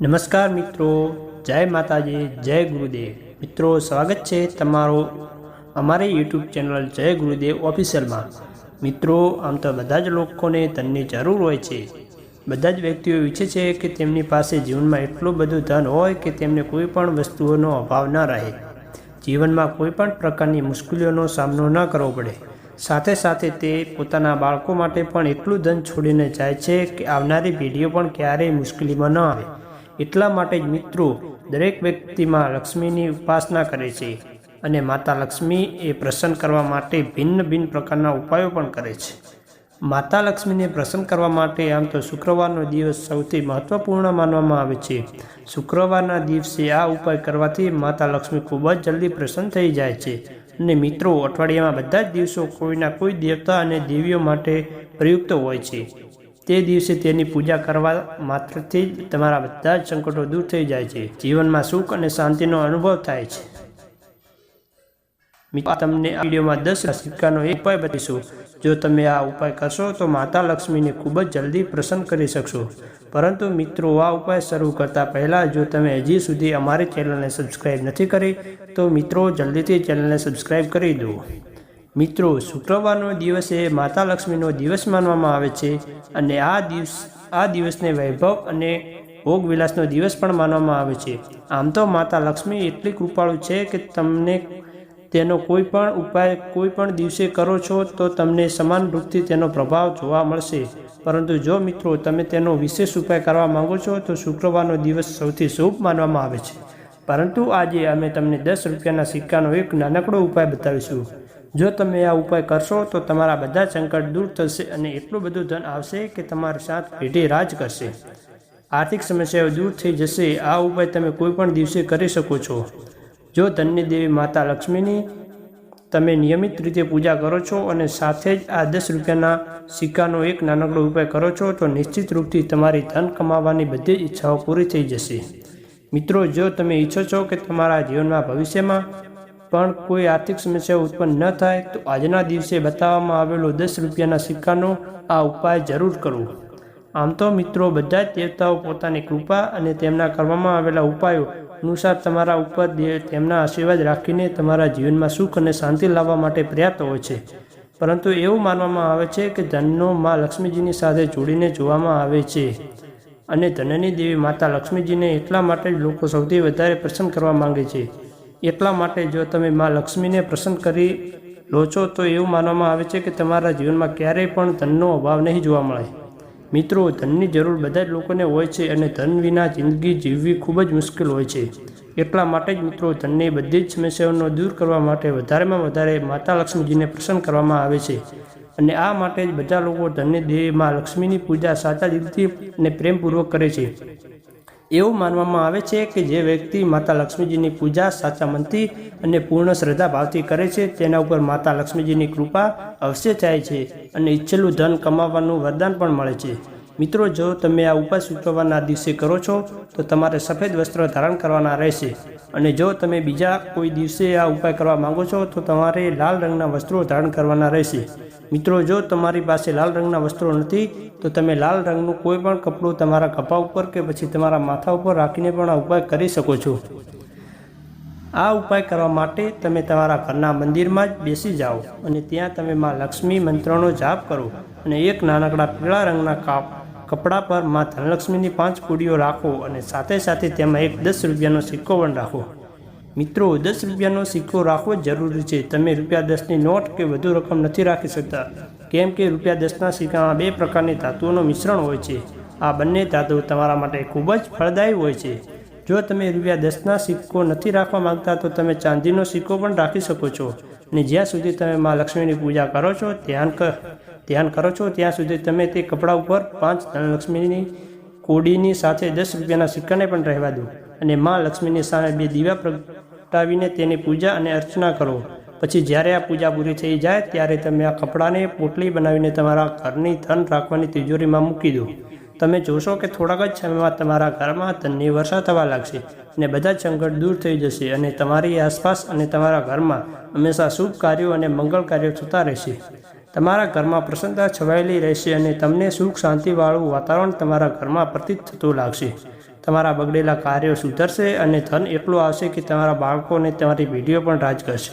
નમસ્કાર મિત્રો, જય માતાજી, જય ગુરુદેવ। મિત્રો, સ્વાગત છે તમારો અમારી યુટ્યુબ ચેનલ જય ગુરુદેવ ઓફિશિયલમાં। મિત્રો, આમ તો બધા જ લોકોને ધનની જરૂર હોય છે। બધા જ વ્યક્તિઓ ઈચ્છે છે કે તેમની પાસે જીવનમાં એટલું બધું ધન હોય કે તેમને કોઈ પણ વસ્તુઓનો અભાવ ન રહે, જીવનમાં કોઈ પણ પ્રકારની મુશ્કેલીઓનો સામનો ન કરવો પડે। સાથે સાથે તે પોતાના બાળકો માટે પણ એટલું ધન છોડીને જાય છે કે આવનારી પેઢીઓ પણ ક્યારેય મુશ્કેલીમાં ન આવે। એટલા માટે જ મિત્રો દરેક વ્યક્તિમાં લક્ષ્મીની ઉપાસના કરે છે અને માતા લક્ષ્મી એ પ્રસન્ન કરવા માટે ભિન્ન ભિન્ન પ્રકારના ઉપાયો પણ કરે છે। માતા લક્ષ્મીને પ્રસન્ન કરવા માટે આમ તો શુક્રવારનો દિવસ સૌથી મહત્વપૂર્ણ માનવામાં આવે છે। શુક્રવારના દિવસે આ ઉપાય કરવાથી માતા લક્ષ્મી ખૂબ જ જલ્દી પ્રસન્ન થઈ જાય છે અને મિત્રો અઠવાડિયામાં બધા જ દિવસો કોઈના કોઈ દેવતા અને દેવીઓ માટે પ્રયુક્ત હોય છે। તે દિવસે તેની પૂજા કરવા માત્રથી જ તમારા બધા જ સંકટો દૂર થઈ જાય છે, જીવનમાં સુખ અને શાંતિનો અનુભવ થાય છે। મિત્રો, તમને આ વિડીયોમાં 10 સિક્કાનો એક ઉપાય બતાવીશું। જો તમે આ ઉપાય કરશો તો માતા લક્ષ્મીને ખૂબ જ જલ્દી પ્રસન્ન કરી શકશો। પરંતુ મિત્રો, આ ઉપાય શરૂ કરતા પહેલાં જો તમે હજી સુધી અમારી ચેનલને સબસ્ક્રાઈબ નથી કરી તો મિત્રો જલ્દીથી ચેનલને સબસ્ક્રાઈબ કરી દો। મિત્રો, શુક્રવારનો દિવસ એ માતા લક્ષ્મીનો દિવસ માનવામાં આવે છે અને આ દિવસને વૈભવ અને ભોગવિલાસનો દિવસ પણ માનવામાં આવે છે। આમ તો માતા લક્ષ્મી એટલી કૃપાળુ છે કે તમને તેનો કોઈ પણ ઉપાય કોઈ પણ દિવસે કરો છો તો તમને સમાન રૂપથી તેનો પ્રભાવ જોવા મળશે। પરંતુ જો મિત્રો તમે તેનો વિશેષ ઉપાય કરવા માંગો છો તો શુક્રવારનો દિવસ સૌથી શુભ માનવામાં આવે છે। પરંતુ આજે અમે તમને 10 રૂપિયાના સિક્કાનો એક નાનકડો ઉપાય બતાવીશું। જો તમે આ ઉપાય કરશો તો તમારા બધા સંકટ દૂર થશે અને એટલું બધું ધન આવશે કે તમારી 7 પેઢી રાજ કરશે। આર્થિક સમસ્યાઓ દૂર થઈ જશે। આ ઉપાય તમે કોઈ પણ દિવસે કરી શકો છો। જો ધનની દેવી માતા લક્ષ્મીની તમે નિયમિત રીતે પૂજા કરો છો અને સાથે જ આ 10 રૂપિયાના સિક્કાનો એક નાનકડો ઉપાય કરો છો તો નિશ્ચિત રૂપથી તમારી ધન કમાવાની બધી જ ઈચ્છાઓ પૂરી થઈ જશે। મિત્રો, જો તમે ઈચ્છો છો કે તમારા જીવનમાં ભવિષ્યમાં પણ કોઈ આર્થિક સમસ્યાઓ ઉત્પન્ન ન થાય તો આજના દિવસે બતાવવામાં આવેલો 10 રૂપિયાના સિક્કાનો આ ઉપાય જરૂર કરો। આમ તો મિત્રો બધા જ દેવતાઓ પોતાની કૃપા અને તેમના કરવામાં આવેલા ઉપાયો અનુસાર તમારા ઉપર તેમના આશીર્વાદ રાખીને તમારા જીવનમાં સુખ અને શાંતિ લાવવા માટે પર્યાપ્ત હોય છે। પરંતુ એવું માનવામાં આવે છે કે ધનનો મા લક્ષ્મીજીની સાથે જોડીને જોવામાં આવે છે અને ધનની દેવી માતા લક્ષ્મીજીને એટલા માટે જ લોકો સૌથી વધારે પ્રસન્ન કરવા માંગે છે। એટલા માટે જો તમે મા લક્ષ્મીને પ્રસન્ન કરી લો છો તો એવું માનવામાં આવે છે કે તમારા જીવનમાં ક્યારેય પણ ધનનો અભાવ નહીં જોવા મળે। મિત્રો, ધનની જરૂર બધા જ લોકોને હોય છે અને ધન વિના જિંદગી જીવવી ખૂબ જ મુશ્કેલ હોય છે। એટલા માટે જ મિત્રો ધનની બધી જ સમસ્યાઓનો દૂર કરવા માટે વધારેમાં વધારે માતા લક્ષ્મીજીને પ્રસન્ન કરવામાં આવે છે અને આ માટે જ બધા લોકો ધનની દેવી મા લક્ષ્મીની પૂજા સાચા દિલથી અને પ્રેમપૂર્વક કરે છે। એવું માનવામાં આવે છે કે જે વ્યક્તિ માતા લક્ષ્મીજીની પૂજા સાચા મનથી અને પૂર્ણ શ્રદ્ધા ભાવથી કરે છે તેના ઉપર માતા લક્ષ્મીજીની કૃપા અવશ્ય થાય છે અને ઈચ્છેલું ધન કમાવાનું વરદાન પણ મળે છે। મિત્રો, જો તમે આ ઉપાય શુક્રવારના દિવસે કરો છો તો તમારે સફેદ વસ્ત્ર ધારણ કરવાના રહેશે અને જો તમે બીજા કોઈ દિવસે આ ઉપાય કરવા માંગો છો તો તમારે લાલ રંગના વસ્ત્રો ધારણ કરવાના રહેશે। મિત્રો, જો તમારી પાસે લાલ રંગના વસ્ત્રો નથી તો તમે લાલ રંગનું કોઈ પણ કપડું તમારા ખભા ઉપર કે પછી તમારા માથા ઉપર રાખીને પણ આ ઉપાય કરી શકો છો। આ ઉપાય કરવા માટે તમે તમારા ઘરના મંદિરમાં જ બેસી જાઓ અને ત્યાં તમે મા લક્ષ્મી મંત્રનો જાપ કરો અને એક નાનકડા પીળા રંગના કપડા પર મા ધનલક્ષ્મીની 5 કુડીઓ રાખો અને સાથે સાથે તેમાં એક 10 રૂપિયાનો સિક્કો પણ રાખો। મિત્રો, 10 રૂપિયાનો સિક્કો રાખવો જ જરૂરી છે। તમે રૂપિયા 10ની નોટ કે વધુ રકમ નથી રાખી શકતા કેમ કે રૂપિયા 10ના સિક્કામાં 2 પ્રકારની ધાતુઓનું મિશ્રણ હોય છે। આ બંને ધાતુઓ તમારા માટે ખૂબ જ ફળદાયી હોય છે। જો તમે રૂપિયા 10ના સિક્કો નથી રાખવા માંગતા તો તમે ચાંદીનો સિક્કો પણ રાખી શકો છો અને જ્યાં સુધી તમે મા લક્ષ્મીની પૂજા કરો છો ધ્યાન કરો છો ત્યાં સુધી તમે તે કપડા ઉપર 5 ધનલક્ષ્મીની કોડીની સાથે 10 રૂપિયાના સિક્કાને પણ રહેવા દો અને મા લક્ષ્મીની સામે 2 દીવા પ્રગટાવીને તેની પૂજા અને અર્ચના કરો। પછી જ્યારે આ પૂજા પૂરી થઈ જાય ત્યારે તમે આ કપડાને પોટલી બનાવીને તમારા ઘરની ધન રાખવાની તિજોરીમાં મૂકી દો। તમે જોશો કે થોડાક જ સમયમાં તમારા ઘરમાં ધનની વર્ષા થવા લાગશે અને બધા જ સંકટ દૂર થઈ જશે અને તમારી આસપાસ અને તમારા ઘરમાં હંમેશા શુભ કાર્યો અને મંગળ કાર્યો થતા રહેશે। તમારા ઘરમાં પ્રસન્નતા છવાયેલી રહેશે અને તમને સુખ શાંતિવાળું વાતાવરણ તમારા ઘરમાં પ્રતીત થતું લાગશે। તમારા બગડેલા કાર્યો સુધરશે અને ધન એટલું આવશે કે તમારા બાળકોને તમારી પેઢીઓ પણ રાજ કરશે।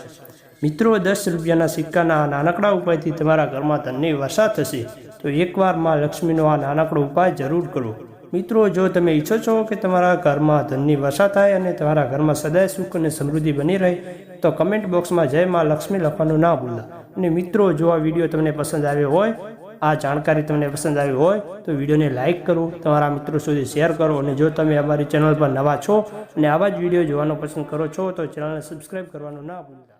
મિત્રો, 10 રૂપિયાના સિક્કાના આ નાનકડા ઉપાયથી તમારા ઘરમાં ધનની વર્ષા થશે। તો એકવાર માં લક્ષ્મીનો આ નાનકડો ઉપાય જરૂર કરો। મિત્રો, જો તમે ઈચ્છો છો કે તમારા ઘરમાં ધનની વર્ષા થાય અને તમારા ઘરમાં સદાય સુખ અને સમૃદ્ધિ બની રહે તો કમેન્ટ બોક્સમાં જય માં લક્ષ્મી લખવાનું ના ભૂલતા। અને મિત્રો, જો આ વિડીયો તમને પસંદ આવ્યો હોય, આ જાણકારી તમને પસંદ આવી હોય તો વિડીયોને લાઇક કરો, તમારા મિત્રો સુધી શેર કરો અને જો તમે અમારી ચેનલ પર નવા છો અને આવા જ વિડીયો જોવાનું પસંદ કરો છો તો ચેનલને સબસ્ક્રાઈબ કરવાનું ના ભૂલતા।